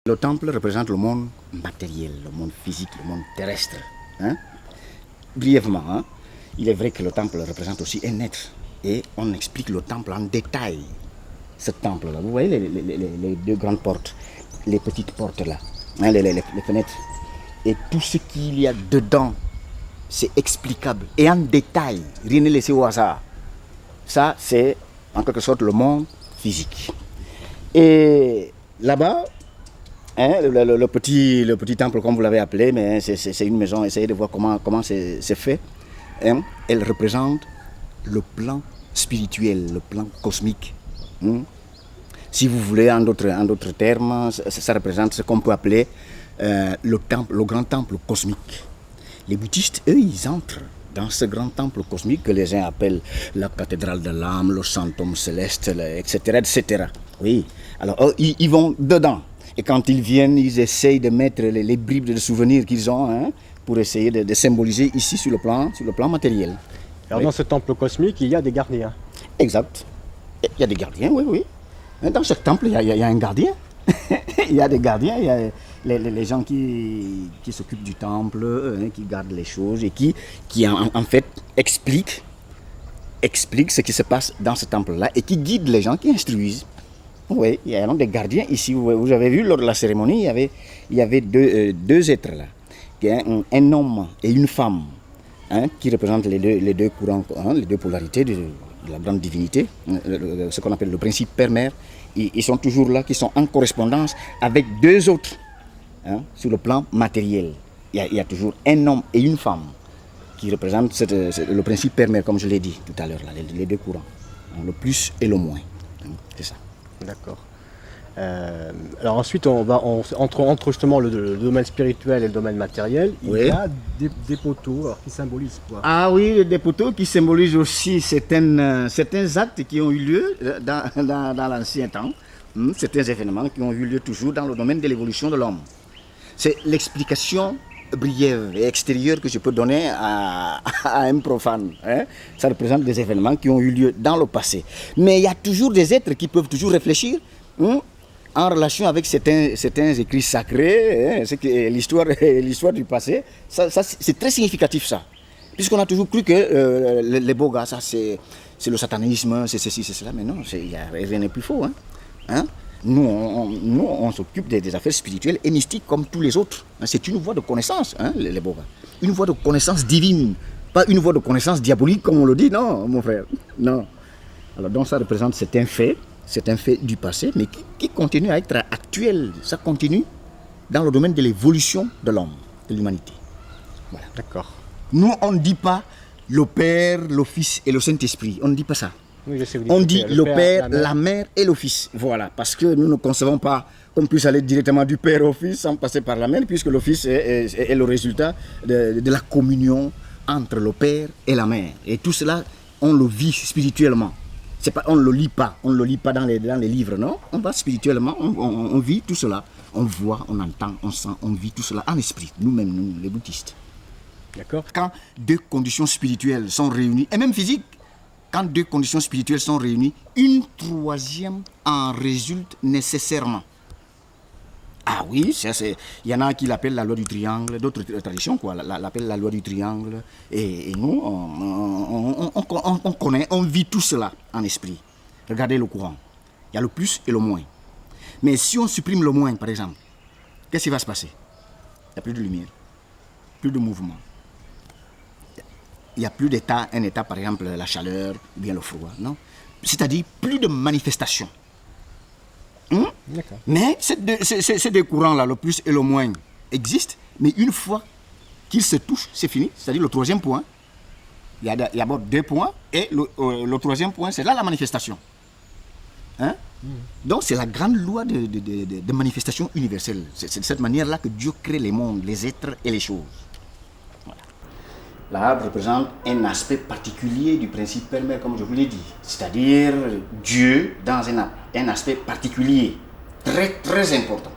Le temple représente le monde matériel, le monde physique, le monde terrestre. Hein? Brièvement, hein? Il est vrai que le temple représente aussi un être. Et on explique le temple en détail. Ce temple-là, vous voyez les deux grandes portes, les petites portes là, hein, les fenêtres. Et tout ce qu'il y a dedans, c'est explicable. Et en détail, rien n'est laissé au hasard. Ça, c'est en quelque sorte le monde physique. Et là-bas, hein, le petit temple, comme vous l'avez appelé, mais c'est une maison, essayez de voir comment c'est fait. Hein. Elle représente le plan spirituel, le plan cosmique. Hein. Si vous voulez, en d'autres termes, ça représente ce qu'on peut appeler le grand temple cosmique. Les bouddhistes, eux, ils entrent dans ce grand temple cosmique que les uns appellent la cathédrale de l'âme, le sanctum céleste, etc., etc. Oui, alors ils vont dedans. Et quand ils viennent, ils essayent de mettre les bribes de souvenirs qu'ils ont, hein, pour essayer de symboliser ici sur le plan matériel. Alors oui. Dans ce temple cosmique, il y a des gardiens. Exact. Il y a des gardiens, oui, oui. Dans chaque temple, il y a un gardien. Il y a des gardiens, il y a les gens qui s'occupent du temple, qui gardent les choses et qui en fait expliquent ce qui se passe dans ce temple-là et qui guident les gens, qui instruisent. Oui, il y a des gardiens ici. Vous avez vu lors de la cérémonie, il y avait deux êtres là. Un homme et une femme, hein, qui représentent les deux courants, hein, les deux polarités de la grande divinité, ce qu'on appelle le principe père-mère. Ils sont toujours là, qui sont en correspondance avec deux autres, hein, sur le plan matériel. Il y a toujours un homme et une femme qui représentent le principe père-mère, comme je l'ai dit tout à l'heure, les deux courants, hein, le plus et le moins. Hein, c'est ça. D'accord. Alors ensuite, entre justement le domaine spirituel et le domaine matériel, oui. Il y a des poteaux qui symbolisent quoi? Ah oui, des poteaux qui symbolisent aussi certains actes qui ont eu lieu dans l'ancien temps, certains événements qui ont eu lieu toujours dans le domaine de l'évolution de l'homme. C'est l'explication brève et extérieure que je peux donner à un profane. Hein. Ça représente des événements qui ont eu lieu dans le passé. Mais il y a toujours des êtres qui peuvent toujours réfléchir, en relation avec certains écrits sacrés, hein, l'histoire du passé. Ça, c'est très significatif, ça. Puisqu'on a toujours cru que les beaux gars, ça c'est le satanisme, c'est ceci, c'est cela. Mais non, rien n'est plus faux. Hein. Nous, on s'occupe des affaires spirituelles et mystiques comme tous les autres. C'est une voie de connaissance, hein, les beaux gars. Une voie de connaissance divine, pas une voie de connaissance diabolique, comme on le dit, non, mon frère. Non. Alors, donc, ça représente, c'est un fait du passé, mais qui continue à être actuel. Ça continue dans le domaine de l'évolution de l'homme, de l'humanité. Voilà. D'accord. Nous, on ne dit pas le Père, le Fils et le Saint-Esprit. On ne dit pas ça. Oui, je sais, on dit le Père, la Mère et le Fils. Voilà, parce que nous ne concevons pas qu'on puisse aller directement du Père au Fils sans passer par la Mère, puisque le Fils est le résultat de la communion entre le Père et la Mère. Et tout cela, on le vit spirituellement. On ne le lit pas dans les livres, non. On va spirituellement, on vit tout cela. On voit, on entend, on sent, on vit tout cela en esprit, nous-mêmes, nous, les bouddhistes. D'accord. Quand deux conditions spirituelles sont réunies, et même physiques, quand deux conditions spirituelles sont réunies, une troisième en résulte nécessairement. Ah oui, il y en a qui l'appellent la loi du triangle, d'autres traditions l'appellent la loi du triangle. Et nous, on connaît, on vit tout cela en esprit. Regardez le courant. Il y a le plus et le moins. Mais si on supprime le moins, par exemple, qu'est-ce qui va se passer? Il n'y a plus de lumière, plus de mouvement. Il n'y a plus un état, par exemple, la chaleur, ou bien le froid, non? C'est-à-dire plus de manifestations. Mais ces deux courants-là, le plus et le moins, existent, mais une fois qu'ils se touchent, c'est fini. C'est-à-dire le troisième point, il y a d'abord deux points, et le troisième point, c'est là la manifestation. Hein? Donc c'est la grande loi de manifestation universelle. C'est de cette manière-là que Dieu crée les mondes, les êtres et les choses. L'arbre représente un aspect particulier du principe père-mère, comme je vous l'ai dit. C'est-à-dire Dieu dans un aspect particulier, très très important.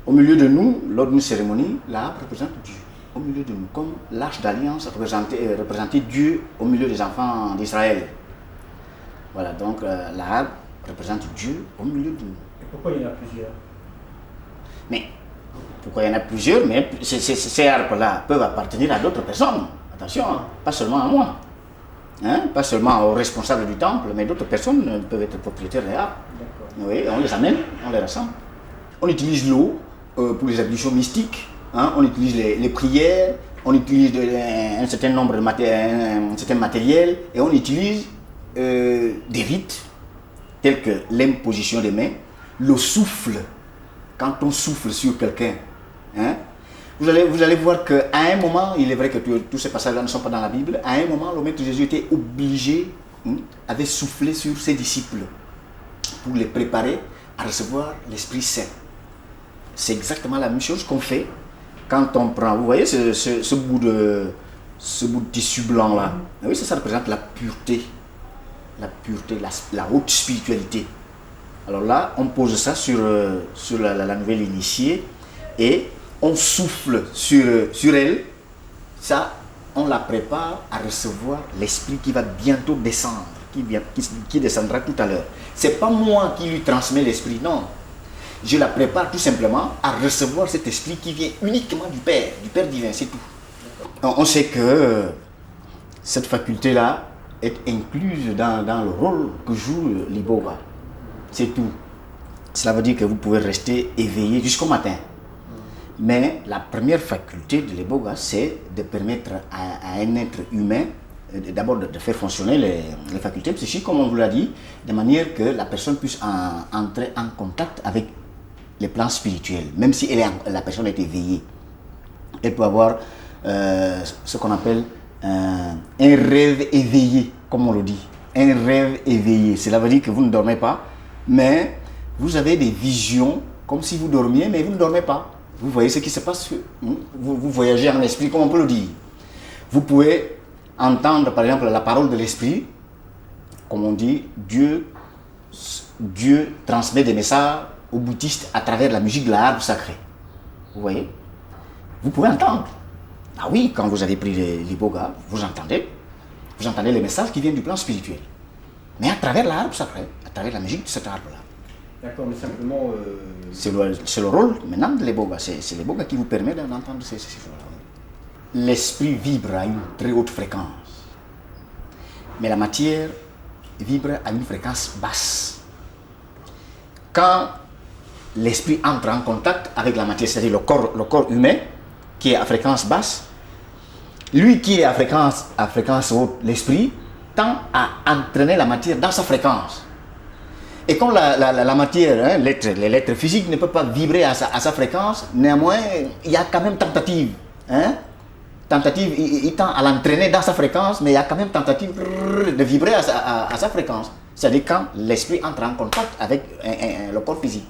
Au milieu de nous, lors d'une cérémonie, l'arbre représente Dieu. Au milieu de nous, comme l'arche d'alliance représentait Dieu au milieu des enfants d'Israël. Voilà, donc l'arbre représente Dieu au milieu de nous. Et pourquoi il y en a plusieurs? Mais pourquoi il y en a plusieurs? Mais ces harpes-là peuvent appartenir à d'autres personnes. Attention, hein, pas seulement à moi. Hein, pas seulement aux responsables du temple, mais d'autres personnes peuvent être propriétaires des harpes. Oui, on les amène, on les rassemble. On utilise l'eau pour les ablutions mystiques, hein, on utilise les prières, on utilise un certain nombre de matériel et on utilise des rites tels que l'imposition des mains, le souffle. Quand on souffle sur quelqu'un, hein, vous allez voir qu'à un moment, il est vrai que tous ces passages-là ne sont pas dans la Bible, à un moment, le Maître Jésus était obligé, avait soufflé sur ses disciples pour les préparer à recevoir l'Esprit Saint. C'est exactement la même chose qu'on fait quand on prend, vous voyez ce bout de tissu blanc là, oui, ça représente la pureté, la haute spiritualité. Alors là, on pose ça sur la nouvelle initiée et on souffle sur elle. Ça, on la prépare à recevoir l'esprit qui va bientôt descendre, qui descendra tout à l'heure. C'est pas moi qui lui transmets l'esprit, non. Je la prépare tout simplement à recevoir cet esprit qui vient uniquement du Père divin, c'est tout. On sait que cette faculté-là est incluse dans le rôle que joue l'iboga. C'est tout. Cela veut dire que vous pouvez rester éveillé jusqu'au matin. Mais la première faculté de l'iboga, c'est de permettre à un être humain d'abord de faire fonctionner les facultés psychiques, comme on vous l'a dit, de manière que la personne puisse entrer en contact avec les plans spirituels, même si la personne est éveillée. Elle peut avoir ce qu'on appelle un rêve éveillé, comme on le dit. Un rêve éveillé. Cela veut dire que vous ne dormez pas, mais vous avez des visions comme si vous dormiez, mais vous ne dormez pas. Vous voyez ce qui se passe, vous voyagez en esprit, comme on peut le dire. Vous pouvez entendre par exemple la parole de l'esprit, comme on dit, Dieu transmet des messages aux bouddhistes à travers la musique de la harpe sacrée. Vous voyez? Vous pouvez entendre. Ah oui, quand vous avez pris l'iboga, vous entendez les messages qui viennent du plan spirituel. Mais à travers la harpe sacrée, à travers la musique de cette harpe-là. D'accord, mais simplement... C'est le rôle maintenant de l'iboga. C'est l'iboga qui vous permet d'entendre ces choses-là. L'esprit vibre à une très haute fréquence. Mais la matière vibre à une fréquence basse. Quand l'esprit entre en contact avec la matière, c'est-à-dire le corps humain, qui est à fréquence basse, lui qui est à fréquence haute, l'esprit, tend à entraîner la matière dans sa fréquence. Et comme la matière, hein, les lettres physiques ne peuvent pas vibrer à sa fréquence, néanmoins, il y a quand même tentative. Hein? Tentative, il tend à l'entraîner dans sa fréquence, mais il y a quand même tentative de vibrer à sa fréquence. C'est-à-dire quand l'esprit entre en contact avec le corps physique.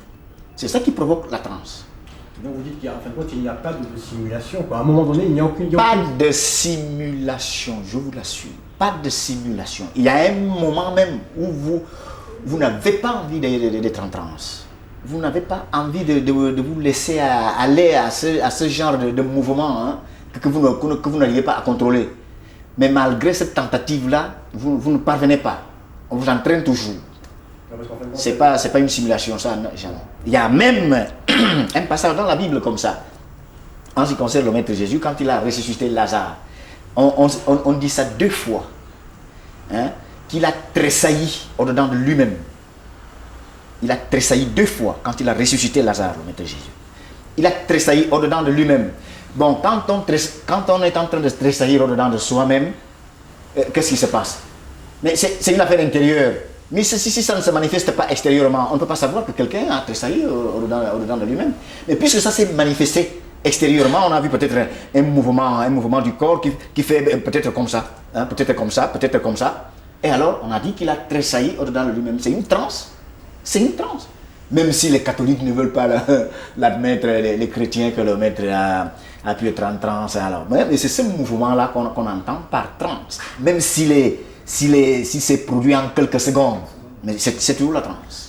C'est ça qui provoque la transe. Donc vous dites qu'en fin de compte, il n'y a pas de simulation. À un moment donné, il n'y a aucune... Pas de simulation, je vous l'assure. Pas de simulation. Il y a un moment même où vous n'avez pas envie d'être en transe. Vous n'avez pas envie de vous laisser aller à ce genre de mouvement, hein, que vous n'arrivez pas à contrôler. Mais malgré cette tentative-là, vous ne parvenez pas. On vous entraîne toujours. C'est pas une simulation, ça. Jamais. Il y a même un passage dans la Bible comme ça. En ce qui concerne le Maître Jésus, quand il a ressuscité Lazare, on dit ça 2 fois. Hein, qu'il a tressailli au-dedans de lui-même. Il a tressailli 2 fois quand il a ressuscité Lazare, le Maître Jésus. Il a tressailli au-dedans de lui-même. Bon, quand on est en train de tressaillir au-dedans de soi-même, qu'est-ce qui se passe? Mais c'est une affaire intérieure. Mais si ça ne se manifeste pas extérieurement, on ne peut pas savoir que quelqu'un a tressailli au-dedans de lui-même. Mais puisque ça s'est manifesté extérieurement, on a vu peut-être un mouvement du corps qui fait peut-être comme ça, hein, peut-être comme ça, peut-être comme ça. Et alors, on a dit qu'il a tressailli au-dedans de lui-même. C'est une transe. C'est une transe. Même si les catholiques ne veulent pas l'admettre, les chrétiens, que le maître a pu être en transe. Alors, mais c'est ce mouvement-là qu'on entend par transe. Même si c'est produit en quelques secondes. Mais c'est toujours la transe.